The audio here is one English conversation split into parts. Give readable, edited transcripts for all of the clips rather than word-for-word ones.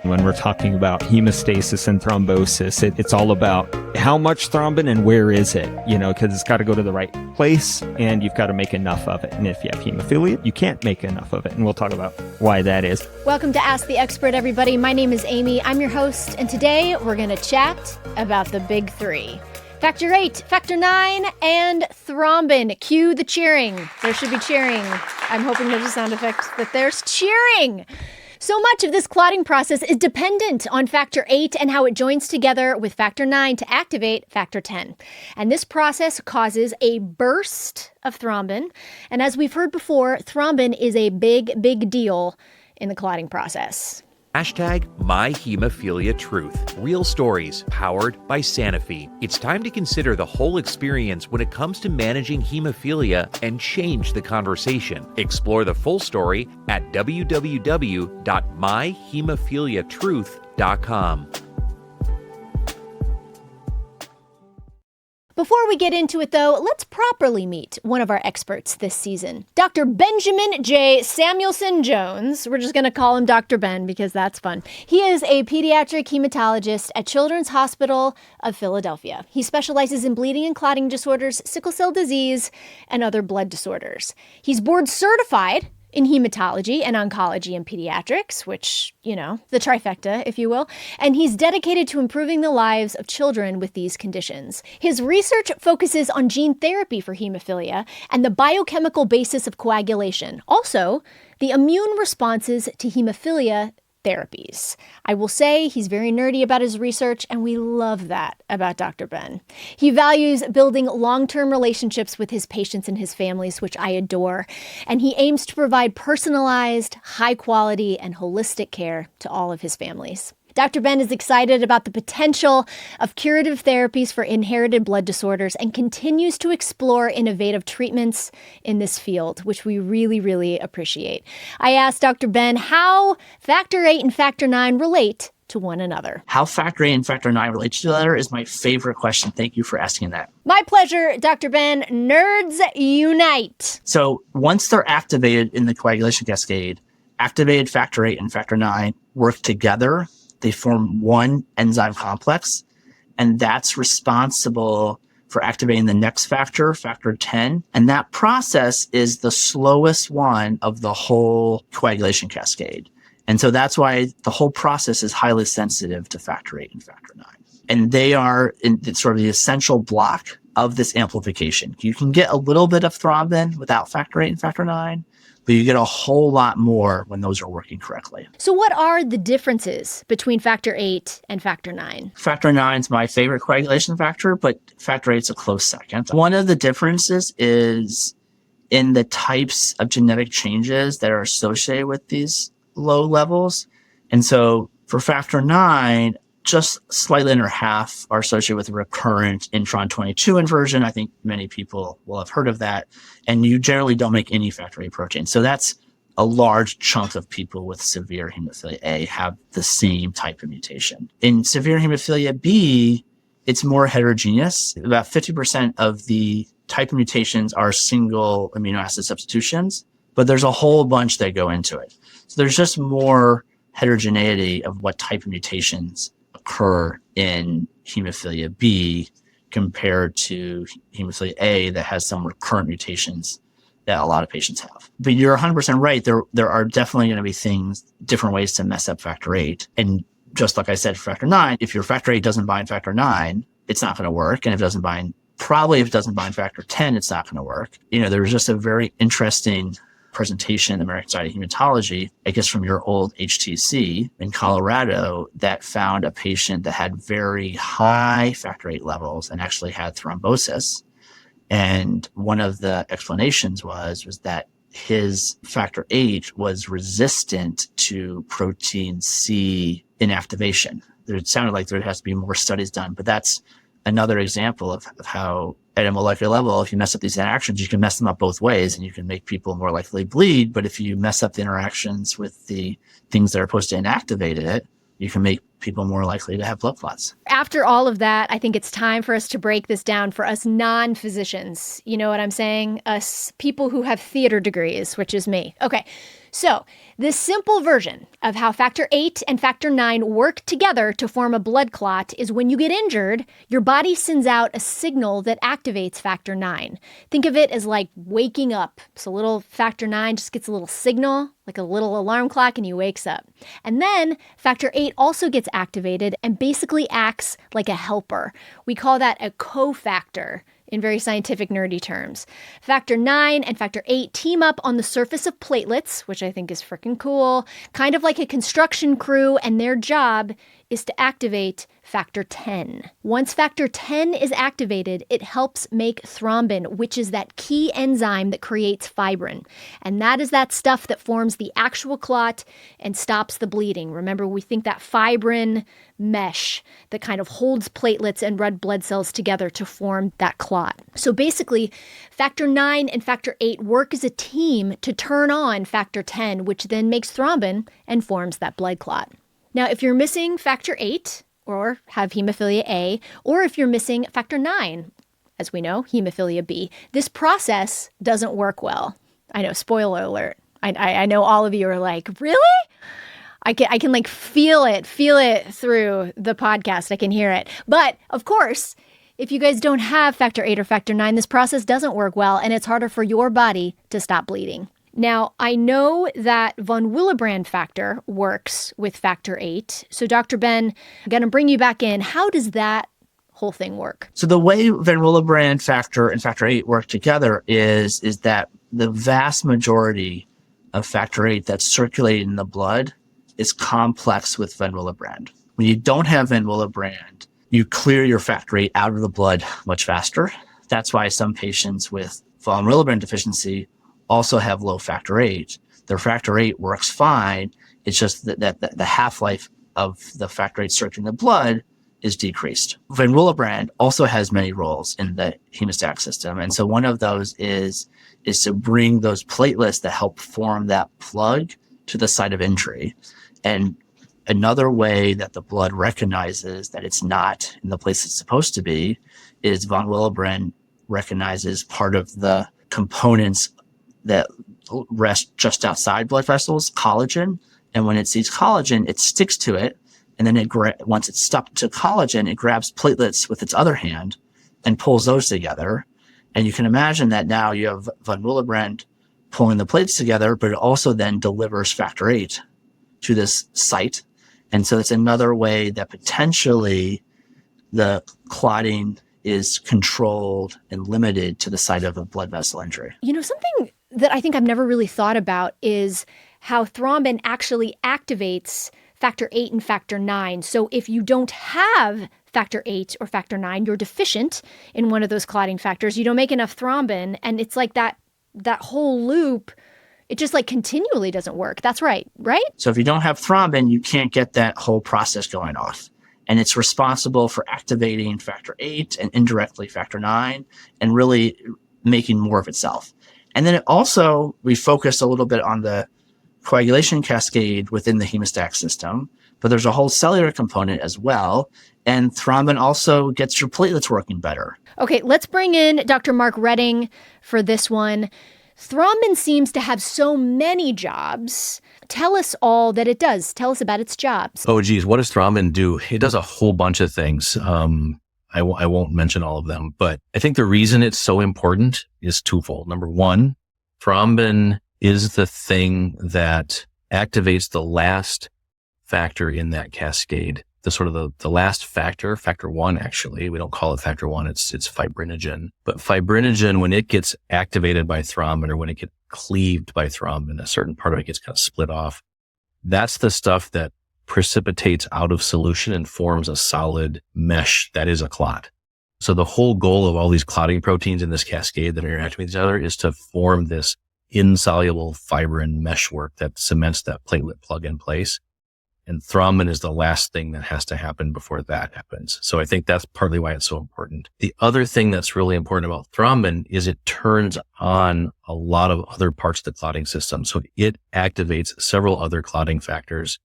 When we're talking about hemostasis and thrombosis, it's all about how much thrombin and where is it, because it's got to go to the right place and you've got to make enough of it. And if you have hemophilia, you can't make enough of it. And we'll talk about why that is. Welcome to Ask the Expert, everybody. My name is Amy. I'm your host. And today we're going to chat about the big three. Factor VIII, Factor IX, and thrombin. Cue the cheering. There should be cheering. I'm hoping there's a sound effect that there's cheering. So much of this clotting process is dependent on Factor VIII and how it joins together with Factor IX to activate Factor X. And this process causes a burst of thrombin. And as we've heard before, thrombin is a big, big deal in the clotting process. #MyHemophilia_Truth. Real stories powered by Sanofi. It's time to consider the whole experience when it comes to managing hemophilia and change the conversation. Explore the full story at www.myhemophiliatruth.com. Before we get into it, though, let's properly meet one of our experts this season. Dr. Benjamin J. Samelson-Jones. We're just going to call him Dr. Ben because that's fun. He is a pediatric hematologist at Children's Hospital of Philadelphia. He specializes in bleeding and clotting disorders, sickle cell disease, and other blood disorders. He's board certified in hematology and oncology and pediatrics, which, the trifecta, if you will. And he's dedicated to improving the lives of children with these conditions. His research focuses on gene therapy for hemophilia and the biochemical basis of coagulation. Also, the immune responses to hemophilia therapies. I will say he's very nerdy about his research, and we love that about Dr. Ben. He values building long-term relationships with his patients and his families, which I adore, and he aims to provide personalized, high-quality, and holistic care to all of his families. Dr. Ben is excited about the potential of curative therapies for inherited blood disorders and continues to explore innovative treatments in this field, which we really, really appreciate. I asked Dr. Ben how Factor VIII and Factor IX relate to one another. How Factor VIII and Factor IX relate to each other is my favorite question. Thank you for asking that. My pleasure, Dr. Ben. Nerds unite. So once they're activated in the coagulation cascade, activated Factor VIII and Factor IX work together. They form one enzyme complex, and that's responsible for activating the next factor, Factor X. And that process is the slowest one of the whole coagulation cascade. And so that's why the whole process is highly sensitive to Factor VIII and Factor IX. And they are in sort of the essential block of this amplification. You can get a little bit of thrombin without Factor VIII and Factor IX, but you get a whole lot more when those are working correctly. So what are the differences between Factor VIII and Factor IX? Factor IX is my favorite coagulation factor, but Factor VIII is a close second. One of the differences is in the types of genetic changes that are associated with these low levels. And so for Factor IX, just slightly under half are associated with recurrent intron 22 inversion. I think many people will have heard of that. And you generally don't make any Factor VIII protein. So that's a large chunk of people with severe hemophilia A have the same type of mutation. In severe hemophilia B, it's more heterogeneous. About 50% of the type of mutations are single amino acid substitutions, but there's a whole bunch that go into it. So there's just more heterogeneity of what type of mutations occur in hemophilia B compared to hemophilia A that has some recurrent mutations that a lot of patients have. But you're 100% right. There are definitely going to be different ways to mess up Factor VIII. And just like I said, for Factor IX, if your Factor VIII doesn't bind Factor IX, it's not going to work. And if it doesn't bind Factor X, it's not going to work. There was just a very interesting presentation in the American Society of Hematology, I guess from your old HTC in Colorado, that found a patient that had very high Factor VIII levels and actually had thrombosis. And one of the explanations was that his Factor VIII was resistant to protein C inactivation. It sounded like there has to be more studies done, but that's another example of how at a molecular level, if you mess up these interactions, you can mess them up both ways and you can make people more likely to bleed. But if you mess up the interactions with the things that are supposed to inactivate it, you can make people more likely to have blood clots. After all of that, I think it's time for us to break this down for us non-physicians. You know what I'm saying? Us people who have theater degrees, which is me. Okay. So, this simple version of how factor VIII and factor IX work together to form a blood clot is when you get injured, your body sends out a signal that activates factor IX. Think of it as like waking up. So little factor IX just gets a little signal, like a little alarm clock, and he wakes up. And then factor VIII also gets activated and basically acts like a helper. We call that a cofactor in very scientific, nerdy terms. Factor IX and factor VIII team up on the surface of platelets, which I think is freaking cool, kind of like a construction crew, and their job is to activate factor X. Once factor X is activated, it helps make thrombin, which is that key enzyme that creates fibrin. And that is that stuff that forms the actual clot and stops the bleeding. Remember, we think that fibrin mesh that kind of holds platelets and red blood cells together to form that clot. So basically, factor IX and factor VIII work as a team to turn on factor X, which then makes thrombin and forms that blood clot. Now, if you're missing factor VIII or have hemophilia A, or if you're missing factor IX, as we know, hemophilia B, this process doesn't work well. I know, spoiler alert. I know all of you are like, really? I can like feel it through the podcast. I can hear it. But of course, if you guys don't have factor VIII or factor IX, this process doesn't work well, and it's harder for your body to stop bleeding. Now, I know that von Willebrand factor works with factor VIII. So Dr. Ben, I'm going to bring you back in. How does that whole thing work? So the way von Willebrand factor and factor VIII work together is that the vast majority of factor VIII that's circulating in the blood is complex with von Willebrand. When you don't have von Willebrand, you clear your factor VIII out of the blood much faster. That's why some patients with von Willebrand deficiency also have low factor VIII. Their factor VIII works fine. It's just that the half-life of the factor VIII circulating in the blood is decreased. Von Willebrand also has many roles in the hemostatic system. And so one of those is to bring those platelets that help form that plug to the site of injury. And another way that the blood recognizes that it's not in the place it's supposed to be is von Willebrand recognizes part of the components that rest just outside blood vessels, collagen. And when it sees collagen, it sticks to it. And then once it's stuck to collagen, it grabs platelets with its other hand and pulls those together. And you can imagine that now you have von Willebrand pulling the plates together, but it also then delivers factor VIII to this site. And so it's another way that potentially the clotting is controlled and limited to the site of a blood vessel injury. You know, something that I think I've never really thought about is how thrombin actually activates factor VIII and factor IX. So if you don't have factor VIII or factor IX, you're deficient in one of those clotting factors. You don't make enough thrombin, and it's like that whole loop, it just like continually doesn't work. That's right? So if you don't have thrombin, you can't get that whole process going off. And it's responsible for activating factor VIII and indirectly factor IX and really making more of itself. And then we focused a little bit on the coagulation cascade within the hemostatic system, but there's a whole cellular component as well. And thrombin also gets your platelets working better. Okay, let's bring in Dr. Mark Redding for this one. Thrombin seems to have so many jobs. Tell us all that it does. Tell us about its jobs. Oh, geez. What does thrombin do? It does a whole bunch of things. I won't mention all of them, but I think the reason it's so important is twofold. Number one, thrombin is the thing that activates the last factor in that cascade. The last factor, factor one, actually, we don't call it factor one. It's fibrinogen. But fibrinogen, when it gets activated by thrombin or when it gets cleaved by thrombin, a certain part of it gets kind of split off. That's the stuff that precipitates out of solution and forms a solid mesh that is a clot. So the whole goal of all these clotting proteins in this cascade that are interacting with each other is to form this insoluble fibrin meshwork that cements that platelet plug in place. And thrombin is the last thing that has to happen before that happens. So I think that's partly why it's so important. The other thing that's really important about thrombin is it turns on a lot of other parts of the clotting system. So it activates several other clotting factors.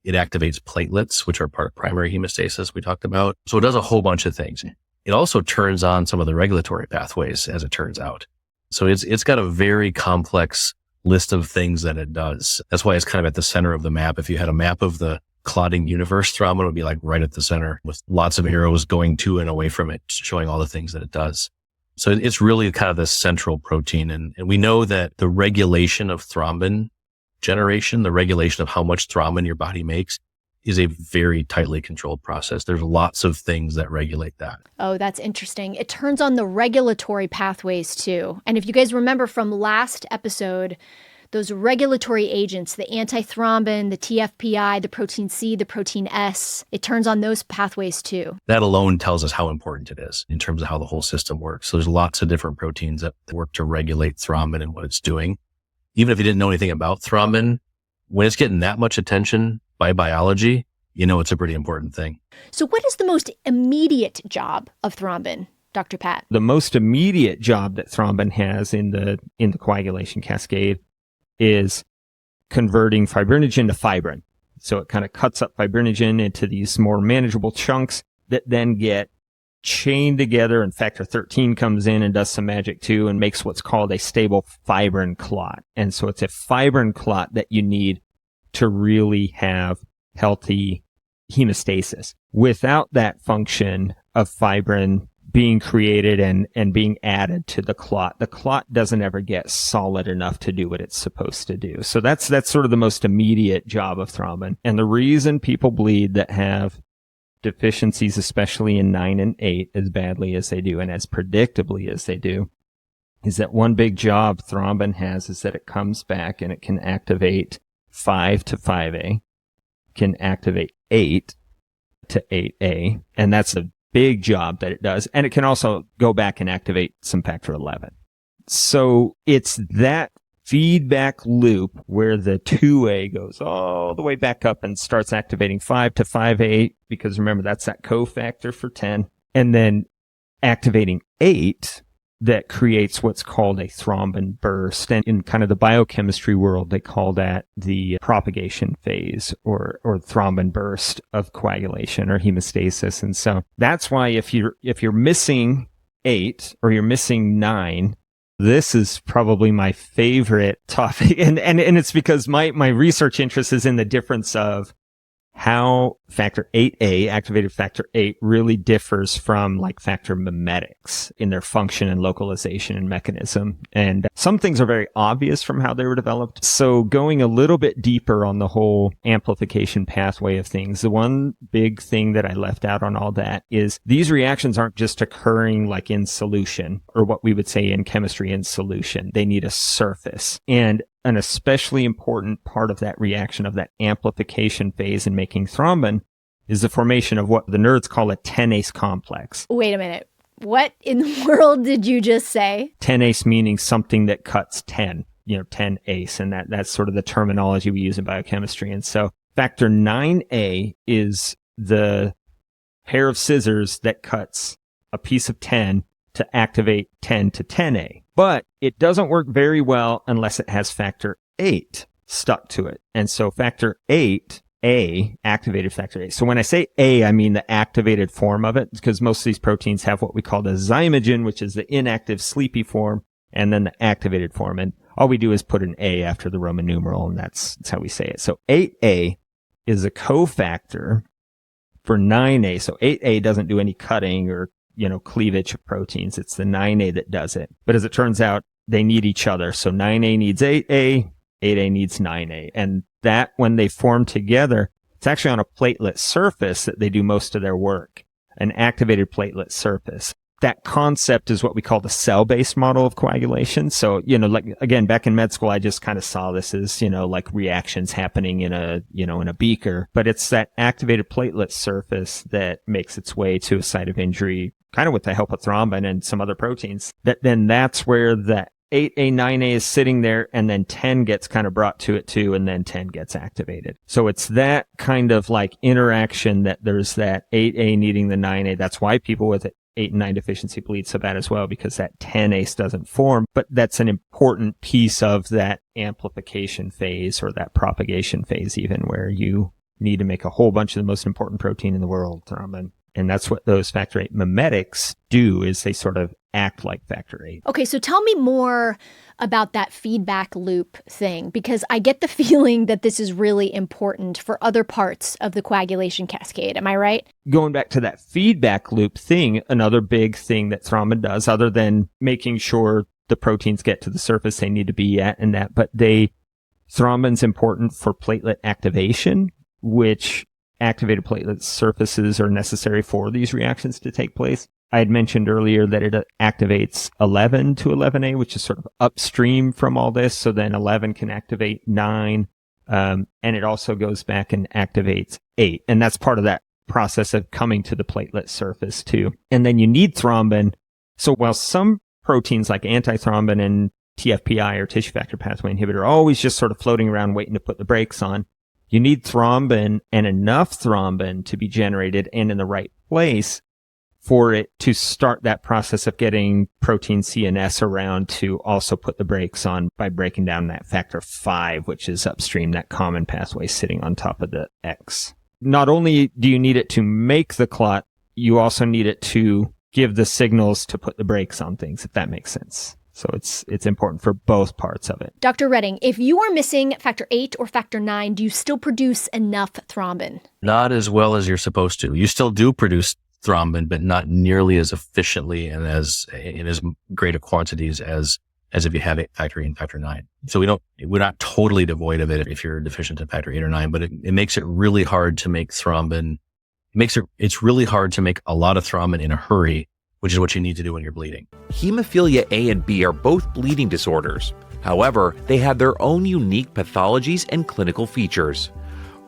It activates platelets, which are part of primary hemostasis we talked about. So it does a whole bunch of things. It also turns on some of the regulatory pathways, as it turns out. So it's got a very complex list of things that it does. That's why it's kind of at the center of the map. If you had a map of the clotting universe, thrombin would be like right at the center with lots of arrows going to and away from it, showing all the things that it does. So it's really kind of this central protein. And we know that the regulation of thrombin generation, the regulation of how much thrombin your body makes, is a very tightly controlled process. There's lots of things that regulate that. Oh, that's interesting. It turns on the regulatory pathways too. And if you guys remember from last episode, those regulatory agents, the antithrombin, the TFPI, the protein C, the protein S, it turns on those pathways too. That alone tells us how important it is in terms of how the whole system works. So there's lots of different proteins that work to regulate thrombin and what it's doing. Even if you didn't know anything about thrombin, when it's getting that much attention by biology, you know it's a pretty important thing. So what is the most immediate job of thrombin, Dr. Pat? The most immediate job that thrombin has in the coagulation cascade is converting fibrinogen to fibrin. So it kind of cuts up fibrinogen into these more manageable chunks that then get chained together, and factor 13 comes in and does some magic too and makes what's called a stable fibrin clot. And so it's a fibrin clot that you need to really have healthy hemostasis. Without that function of fibrin being created and being added to the clot doesn't ever get solid enough to do what it's supposed to do. So that's sort of the most immediate job of thrombin. And the reason people bleed that have deficiencies, especially in 9 and 8, as badly as they do and as predictably as they do, is that one big job thrombin has is that it comes back and it can activate 5 to 5A, can activate 8 to 8A, and that's a big job that it does. And it can also go back and activate some factor 11. So it's that feedback loop where the 2A goes all the way back up and starts activating 5 to 5A, because remember, that's that cofactor for 10, and then activating 8 that creates what's called a thrombin burst. And in kind of the biochemistry world, they call that the propagation phase or thrombin burst of coagulation or hemostasis. And so that's why if you're missing 8 or you're missing 9, this is probably my favorite topic. And it's because my research interest is in the difference of how factor 8A, activated factor 8, really differs from like factor mimetics in their function and localization and mechanism. And some things are very obvious from how they were developed. So going a little bit deeper on the whole amplification pathway of things, the one big thing that I left out on all that is these reactions aren't just occurring like in solution, or what we would say in chemistry in solution. They need a surface. And an especially important part of that reaction, of that amplification phase in making thrombin, is the formation of what the nerds call a 10-ACE complex. Wait a minute. What in the world did you just say? 10-ACE meaning something that cuts 10, 10-ACE. And that's sort of the terminology we use in biochemistry. And so factor 9A is the pair of scissors that cuts a piece of 10 to activate 10 to 10A. But it doesn't work very well unless it has factor 8 stuck to it. And so factor 8A, activated factor 8. So when I say A, I mean the activated form of it, because most of these proteins have what we call the zymogen, which is the inactive sleepy form, and then the activated form. And all we do is put an A after the Roman numeral, and that's how we say it. So 8A is a cofactor for 9A. So 8A doesn't do any cutting or cleavage of proteins. It's the 9A that does it. But as it turns out, they need each other. So 9A needs 8A, 8A needs 9A. And that, when they form together, it's actually on a platelet surface that they do most of their work, an activated platelet surface. That concept is what we call the cell-based model of coagulation. So, like, again, back in med school, I just kind of saw this as, like reactions happening in a beaker. But it's that activated platelet surface that makes its way to a site of injury, kind of with the help of thrombin and some other proteins. That's where the 8A, 9A is sitting there, and then 10 gets kind of brought to it too, and then 10 gets activated. So it's that kind of like interaction that there's that 8A needing the 9A. That's why people with 8 and 9 deficiency bleed so bad as well, because that 10-ACE doesn't form. But that's an important piece of that amplification phase, or that propagation phase even, where you need to make a whole bunch of the most important protein in the world, thrombin. And that's what those factor VIII mimetics do, is they sort of act like factor VIII. Okay, so tell me more about that feedback loop thing, because I get the feeling that this is really important for other parts of the coagulation cascade. Am I right? Going back to that feedback loop thing, another big thing that thrombin does, other than making sure the proteins get to the surface they need to be at and that, but thrombin's important for platelet activation, which activated platelet surfaces are necessary for these reactions to take place. I had mentioned earlier that it activates 11 to 11A, which is sort of upstream from all this. So then 11 can activate 9. And it also goes back and activates 8. And that's part of that process of coming to the platelet surface too. And then you need thrombin. So while some proteins like antithrombin and TFPI, or tissue factor pathway inhibitor, are always just sort of floating around waiting to put the brakes on, you need thrombin and enough thrombin to be generated and in the right place for it to start that process of getting protein CNS around to also put the brakes on by breaking down that factor V, which is upstream, that common pathway sitting on top of the X. Not only do you need it to make the clot, you also need it to give the signals to put the brakes on things, if that makes sense. So it's important for both parts of it. Dr. Redding, if you are missing factor VIII or factor IX, do you still produce enough thrombin? Not as well as you're supposed to. You still do produce thrombin, but not nearly as efficiently and in as great a quantities as if you have factor VIII and factor IX. So we're not totally devoid of it if you're deficient in factor VIII or IX, but it makes it really hard to make thrombin. It's really hard to make a lot of thrombin in a hurry, which is what you need to do when you're bleeding. Hemophilia A and B are both bleeding disorders. However, they have their own unique pathologies and clinical features.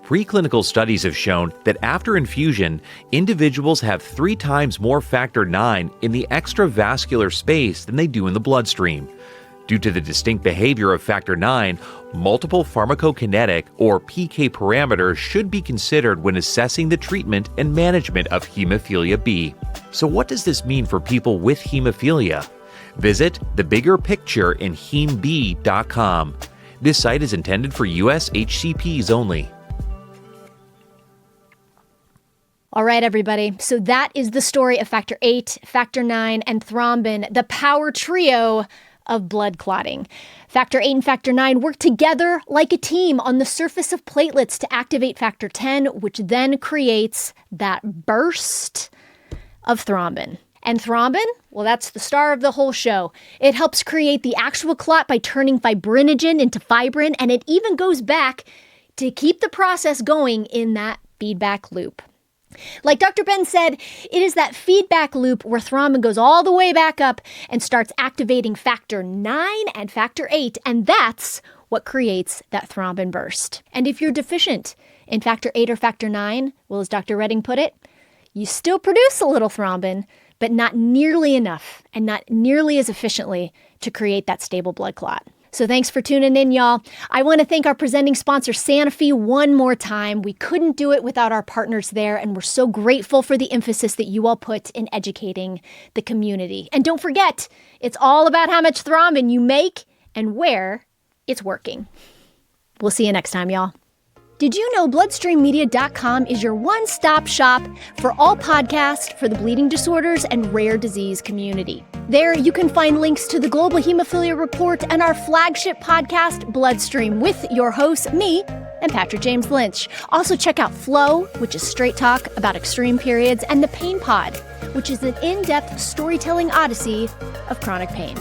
Preclinical studies have shown that after infusion, individuals have 3 times more factor IX in the extravascular space than they do in the bloodstream. Due to the distinct behavior of factor IX, multiple pharmacokinetic or PK parameters should be considered when assessing the treatment and management of hemophilia B. So what does this mean for people with hemophilia? Visit the bigger picture in hemb.com. This site is intended for US HCPs only. All right, everybody. So that is the story of factor VIII, factor IX, and thrombin, the power trio of blood clotting. Factor VIII and factor IX work together like a team on the surface of platelets to activate factor X, which then creates that burst of thrombin. And thrombin, well, that's the star of the whole show. It helps create the actual clot by turning fibrinogen into fibrin, and it even goes back to keep the process going in that feedback loop. Like Dr. Ben said, it is that feedback loop where thrombin goes all the way back up and starts activating factor IX and factor VIII, and that's what creates that thrombin burst. And if you're deficient in factor VIII or factor IX, well, as Dr. Redding put it, you still produce a little thrombin, but not nearly enough and not nearly as efficiently to create that stable blood clot. So thanks for tuning in, y'all. I want to thank our presenting sponsor, Sanofi, one more time. We couldn't do it without our partners there, and we're so grateful for the emphasis that you all put in educating the community. And don't forget, it's all about how much thrombin you make and where it's working. We'll see you next time, y'all. Did you know bloodstreammedia.com is your one-stop shop for all podcasts for the bleeding disorders and rare disease community? There, you can find links to the Global Hemophilia Report and our flagship podcast, Bloodstream, with your hosts, me and Patrick James Lynch. Also, check out Flow, which is straight talk about extreme periods, and The Pain Pod, which is an in-depth storytelling odyssey of chronic pain.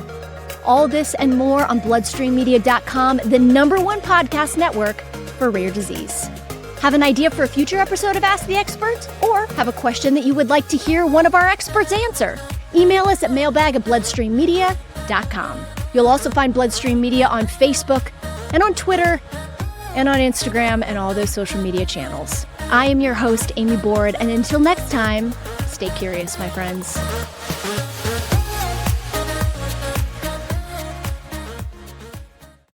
All this and more on bloodstreammedia.com, the #1 podcast network for rare disease. Have an idea for a future episode of Ask the Expert? Or have a question that you would like to hear one of our experts answer? Email us at mailbag@bloodstreammedia.com. You'll also find Bloodstream Media on Facebook and on Twitter and on Instagram and all those social media channels. I am your host, Amy Board, and until next time, stay curious, my friends.